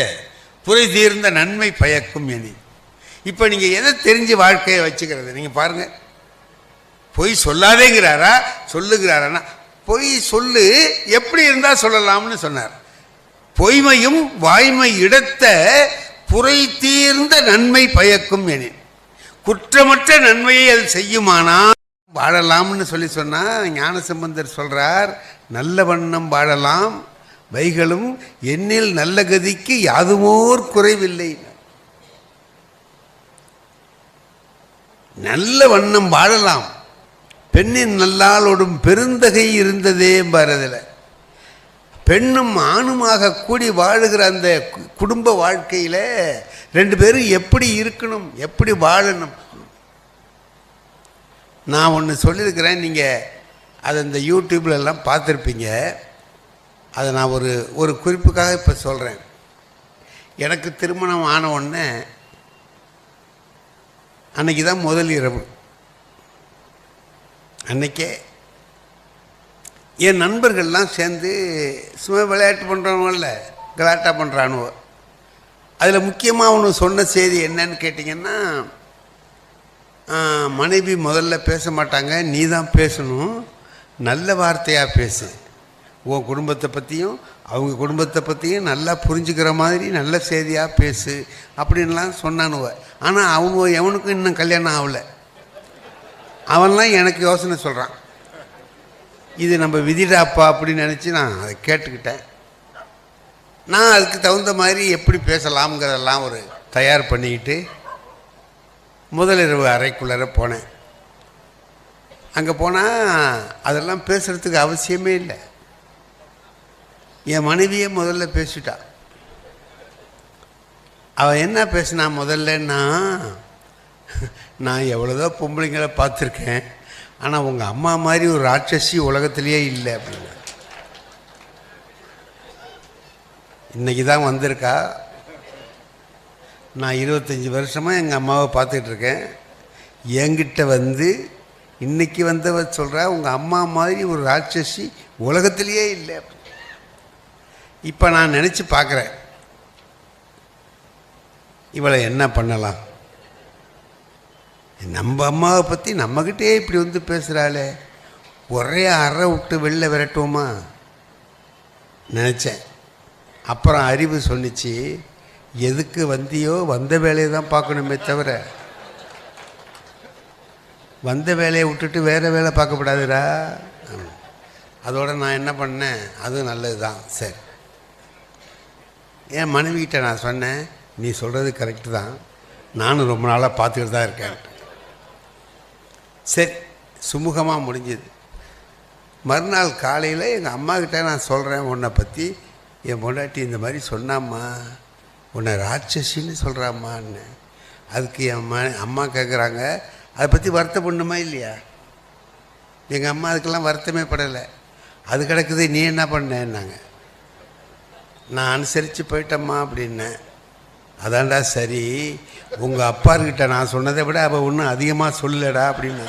புரை தீர்ந்த நன்மை பயக்கும் எனி. இப்போ நீங்கள் எதை தெரிஞ்சு வாழ்க்கையை வச்சுக்கிறது? நீங்கள் பாருங்கள், பொய் சொல்லாதேங்கிறாரா சொல்லுகிறாரா? பொய் சொல்லு, எப்படி இருந்தால் சொல்லலாம்னு சொன்னார். பொய்மையும் வாய்மை இடத்த புரை தீர்ந்த நன்மை பயக்கும் எனி. குற்றமற்ற நன்மையை அது செய்யுமானால் வாழலாம்னு சொல்லி சொன்னால் ஞானசம்பந்தர் சொல்கிறார், நல்ல வண்ணம் வாழலாம் வைகளும் எண்ணில் நல்ல கதிக்கு யாதுமோர் குறைவில்லை. நல்ல வண்ணம் வாழலாம், பெண்ணின் நல்லாளோடும் பெருந்தகை இருந்ததே பாரதில். பெண்ணும் ஆணுமாக கூடி வாழுகிற அந்த குடும்ப வாழ்க்கையில் ரெண்டு பேரும் எப்படி இருக்கணும், எப்படி வாழணும். நான் ஒன்று சொல்லியிருக்கிறேன், நீங்கள் அதை இந்த யூடியூப்லெல்லாம் பார்த்துருப்பீங்க. அதை நான் ஒரு குறிப்புக்காக இப்போ சொல்கிறேன். எனக்கு திருமணம் ஆன உடனே அன்றைக்கி தான் முதல் இரவு. அன்றைக்கே என் நண்பர்கள்லாம் சேர்ந்து சும்மா விளையாட்டு பண்ணுறவங்கள கலாட்டா பண்ணுறானுவோ. அதில் முக்கியமாக அவனு சொன்ன செய்தி என்னன்னு கேட்டிங்கன்னா, மனைவி முதல்ல பேச மாட்டாங்க, நீ தான் பேசணும், நல்ல வார்த்தையாக பேசு, உன் குடும்பத்தை பற்றியும் அவங்க குடும்பத்தை பற்றியும் நல்லா புரிஞ்சுக்கிற மாதிரி நல்ல செய்தியாக பேசு அப்படின்லாம் சொன்னானுவ. ஆனால் அவனுவ எவனுக்கும் இன்னும் கல்யாணம் ஆகலை. அவன்லாம் எனக்கு யோசனை சொல்கிறான், இது நம்ம விதிடாப்பா அப்படின்னு நினச்சி நான் அதை கேட்டுக்கிட்டேன். நான் அதுக்கு தகுந்த மாதிரி எப்படி பேசலாம்ங்கிறதெல்லாம் ஒரு தயார் பண்ணிக்கிட்டு முதலிரவு அறைக்குள்ளே போனேன். அங்கே போனால் அதெல்லாம் பேசுகிறதுக்கு அவசியமே இல்லை. என் மனைவியே முதல்ல பேசிட்டா. அவள் என்ன பேசினா முதல்லன்னா, நான் எவ்வளோதோ பொம்பளைங்களை பார்த்துருக்கேன், ஆனால் உங்கள் அம்மா மாதிரி ஒரு ராட்சசி உலகத்திலேயே இல்லை அப்படின்னு. இன்றைக்கி தான் வந்திருக்கா. நான் 25 வருஷமாக எங்கள் அம்மாவை பார்த்துட்ருக்கேன். என்கிட்ட வந்து இன்றைக்கி வந்தவ சொல்கிறா, உங்கள் அம்மா மாதிரி ஒரு ராட்சசி உலகத்திலேயே இல்லை. இப்போ நான் நினச்சி பார்க்குறேன், இவளை என்ன பண்ணலாம்? நம்ம அம்மாவை பற்றி நம்மக்கிட்டே இப்படி வந்து பேசுகிறாளே, ஒரே அறை விட்டு வெளில விரட்டுவோமா நினச்சேன். அப்புறம் அறிவு சொன்னிச்சு, எதுக்கு வந்தியோ வந்த வேலையை தான் பார்க்கணுமே தவிர வந்த வேலையை விட்டுட்டு வேறு வேலை பார்க்கக்கூடாதுடா. அதோடு நான் என்ன பண்ணேன், அது நல்லது தான். சரி, என் மனைவிகிட்ட நான் சொன்னேன், நீ சொல்கிறது கரெக்டு தான், நானும் ரொம்ப நாளாக பார்த்துக்கிட்டு தான் இருக்கேன். சரி, சுமூகமாக முடிஞ்சுது. மறுநாள் காலையில் எங்கள் அம்மாக்கிட்ட நான் சொல்கிறேன், உன்னை பற்றி என் பொண்டாட்டி இந்த மாதிரி சொன்னாம்மா, உன்னை ராட்சசின்னு சொல்கிறாம்மான்னு. அதுக்கு என் அம்மா கேட்குறாங்க, அதை பற்றி வருத்தப்படணுமா இல்லையா? எங்கள் அம்மா அதுக்கெல்லாம் வருத்தமே படலை. அது கிடக்குது, நீ என்ன பண்ணேன்னாங்க. நான் அனுசரித்து போயிட்டம்மா அப்படின்னேன். அதான்டா சரி, உங்கள் அப்பார்கிட்ட நான் சொன்னதை விட அவள் ஒன்றும் அதிகமாக சொல்லலடா அப்படின்னு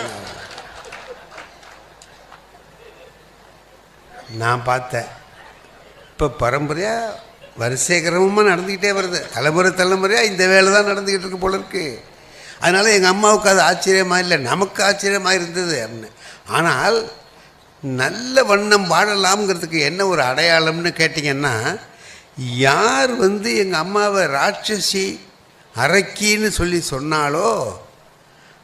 நான் பார்த்தேன். இப்போ பரம்பரையாக வரிசை கிரமமாக நடந்துக்கிட்டே வருது. தலைமுறையாக இந்த வேலை தான் நடந்துக்கிட்டு இருக்கு போல இருக்கு. அதனால் எங்கள் அம்மாவுக்கு அது ஆச்சரியமாக இல்லை, நமக்கு ஆச்சரியமாக இருந்தது அப்படின்னு. ஆனால் நல்ல வண்ணம் வாழலாம்ங்கிறதுக்கு என்ன ஒரு அடையாளம்னு கேட்டிங்கன்னா, யார் எங்கள் அம்மாவை ராட்சசி அரக்கின்னு சொல்லி சொன்னாலோ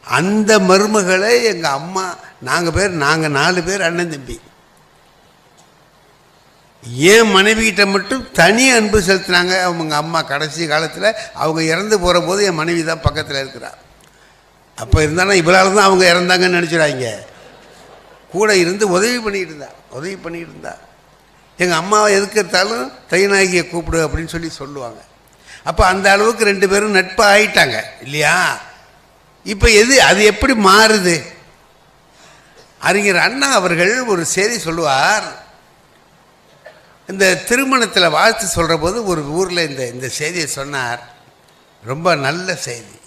அந்த மருமகளை எங்கள் அம்மா, நாங்கள் 4 பேர் அண்ணன் தம்பி, ஏன் மனைவிகிட்ட மட்டும் தனி அன்பு செலுத்தினாங்க. அவங்க அம்மா கடைசி காலத்தில் அவங்க இறந்து போகிற போது என் மனைவி தான் பக்கத்தில் இருக்கிறார். அப்போ இருந்தாலும் இவளால் தான் அவங்க இறந்தாங்கன்னு நினச்சிடாங்க. கூட இருந்து உதவி பண்ணிகிட்டு இருந்தா. எங்கள் அம்மாவை எதுக்கு எடுத்தாலும் தைநாயகியை கூப்பிடு அப்படின்னு சொல்லுவாங்க. அப்போ அந்த அளவுக்கு 2 பேரும் நட்பாக ஆயிட்டாங்க இல்லையா? இப்போ அது எப்படி மாறுது? அறிஞர் அண்ணா அவர்கள் ஒரு செய்தி சொல்லுவார். இந்த திருமணத்தில் வாழ்த்து சொல்கிற போது ஒரு ஊரில் இந்த செய்தியை சொன்னார். ரொம்ப நல்ல செய்தி.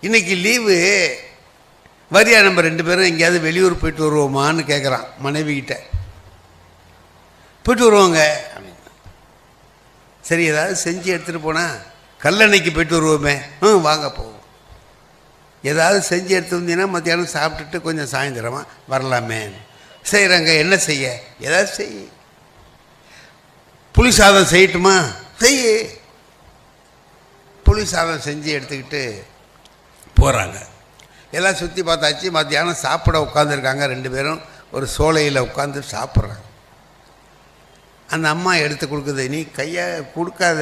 இன்றைக்கி லீவு, வரியா நம்ம 2 பேரும் எங்கேயாவது வெளியூர் போயிட்டு வருவோமான்னு கேட்குறான் மனைவிக்கிட்ட. போயிட்டு வருவாங்க அப்படின்னு. சரி, ஏதாவது செஞ்சு எடுத்துகிட்டு போனால் கல்லணைக்கு போயிட்டு வருவோமே. வாங்க போவோம். ஏதாவது செஞ்சு எடுத்து வந்தீங்கன்னா மத்தியானம் சாப்பிட்டுட்டு கொஞ்சம் சாயந்தரமாக வரலாமே. செய்கிறாங்க. என்ன செய்ய? ஏதாவது செய். புளி சாதம் செய்யட்டுமா? செய்ய. புளி சாதம் செஞ்சு எடுத்துக்கிட்டு போகிறாங்க. எல்லாம் சுற்றி பார்த்தாச்சு. மத்தியானம் சாப்பிட உட்காந்துருக்காங்க 2 பேரும். ஒரு சோலையில் உட்காந்து சாப்பிட்றாங்க. அந்த அம்மா எடுத்து கொடுக்குது. நீ கையை கொடுக்காத,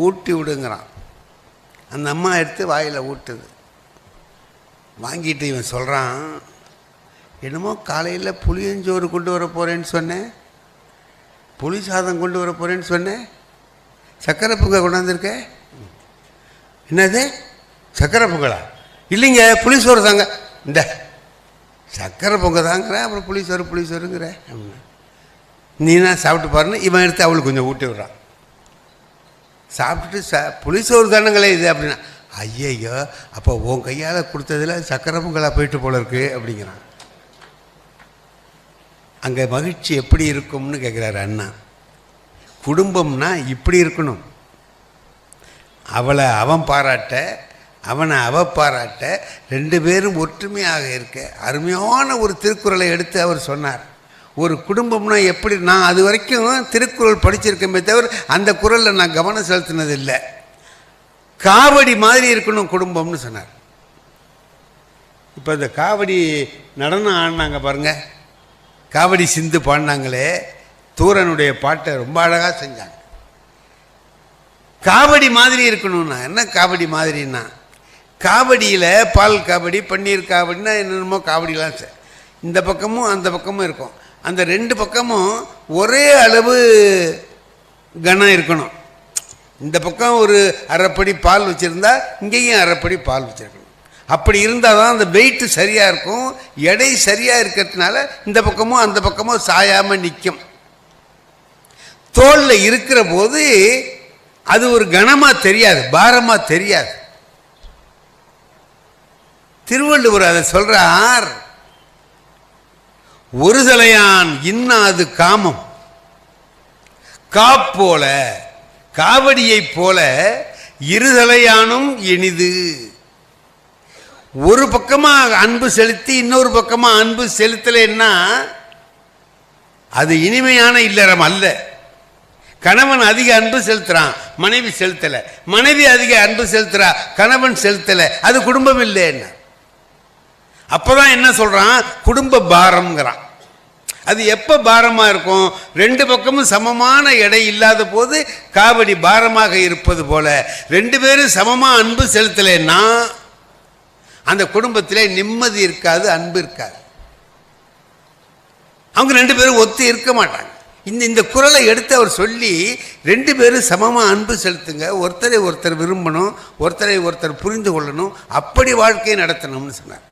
ஊட்டி விடுங்கிறான். அந்த அம்மா எடுத்து வாயில் ஊட்டுது. வாங்கிட்டு இவன் சொல்கிறான், என்னமோ காலையில் புளியஞ்சோறு கொண்டு வர போகிறேன்னு சொன்னேன், புளி சாதம் கொண்டு வர போகிறேன்னு சொன்னேன், சக்கரை பொங்கல் கொண்டாந்துருக்க. என்னது சக்கரை பொங்கலா? இல்லைங்க, புளிசோறு தாங்க. இந்த சக்கரை பொங்கல் தாங்கிறேன், அப்புறம் புளிசோறுங்கிற. நீனா சாப்பிட்டு பாருன்னு இவன் எடுத்து அவளுக்கு கொஞ்சம் ஊட்டி விட்றான். சாப்பிட்டுட்டு புளிசோறு தானுங்களே இது அப்படின்னா, ஐயையோ அப்போ உன் கையால் கொடுத்ததில் சக்கரை பொங்கலாக போயிட்டு போல இருக்கு அப்படிங்கிறான். அங்கே மகிழ்ச்சி எப்படி இருக்கும்னு கேட்குறாரு அண்ணா. குடும்பம்னா இப்படி இருக்கணும். அவளை அவன் பாராட்ட, அவனை பாராட்ட, 2 பேரும் ஒற்றுமையாக இருக்க அருமையான ஒரு திருக்குறளை எடுத்து அவர் சொன்னார். ஒரு குடும்பம்னா எப்படி? நான் அது வரைக்கும் திருக்குறள் படிச்சிருக்கேமே தவிர அந்த குறளில் நான் கவனம் செலுத்தினதில்லை. காவடி மாதிரி இருக்கணும் குடும்பம்னு சொன்னார். இப்போ இந்த காவடி நடனம் ஆடினாங்க பாருங்கள், காவடி சிந்து பாடினாங்களே, தூரனுடைய பாட்டை ரொம்ப அழகாக செஞ்சாங்க. காவடி மாதிரி இருக்கணும்னா என்ன? காவடி மாதிரின்னா காவடியில் பால் காவடி, பன்னீர் காவடினா என்னென்னமோ காவடிலாம் இந்த பக்கமும் அந்த பக்கமும் இருக்கும். அந்த 2 பக்கமும் ஒரே அளவு கனம் இருக்கணும். இந்த பக்கம் ஒரு அரைப்படி பால் வச்சுருந்தா இங்கேயும் அரைப்படி பால் வச்சுருக்கணும். அப்படி இருந்தால் தான் அந்த வெயிட்டு சரியாக இருக்கும். எடை சரியாக இருக்கிறதுனால இந்த பக்கமும் அந்த பக்கமும் சாயாமல் நிற்கும். தோளில் இருக்கிற போது அது ஒரு கனமாக தெரியாது, பாரமாக தெரியாது. திருவள்ளுவர் அதை சொல்றார். ஒரு தலையான் இன்னாது காமம், காப்போல காவடியை போல இருதலையானும் இனிது. ஒரு பக்கமா அன்பு செலுத்தி இன்னொரு பக்கமா அன்பு செலுத்தலைன்னா அது இனிமையான இல்லறம் அல்ல. கணவன் அதிக அன்பு செலுத்துறான், மனைவி செலுத்தல. மனைவி அதிக அன்பு செலுத்துறா, கணவன் செலுத்தல. அது குடும்பம் இல்லைன்னா அப்பதான் என்ன சொல்றான்? குடும்ப பாரம்ங்கிறான். அது எப்ப பாரமா இருக்கும்? 2 பக்கமும் சமமான எடை இல்லாத போது காவடி பாரமாக இருப்பது போல 2 பேரும் சமமா அன்பு செலுத்தலைன்னா அந்த குடும்பத்திலே நிம்மதி இருக்காது, அன்பு இருக்காது. அவங்க 2 பேரும் ஒத்து இருக்க மாட்டாங்க. இந்த குறளை எடுத்து அவர் சொல்லி 2 பேரும் சமமாக அன்பு செலுத்துங்க, ஒருத்தரை ஒருத்தர் விரும்பணும், ஒருத்தரை ஒருத்தர் புரிந்து கொள்ளணும், அப்படி வாழ்க்கையை நடத்தணும்னு சொன்னார்.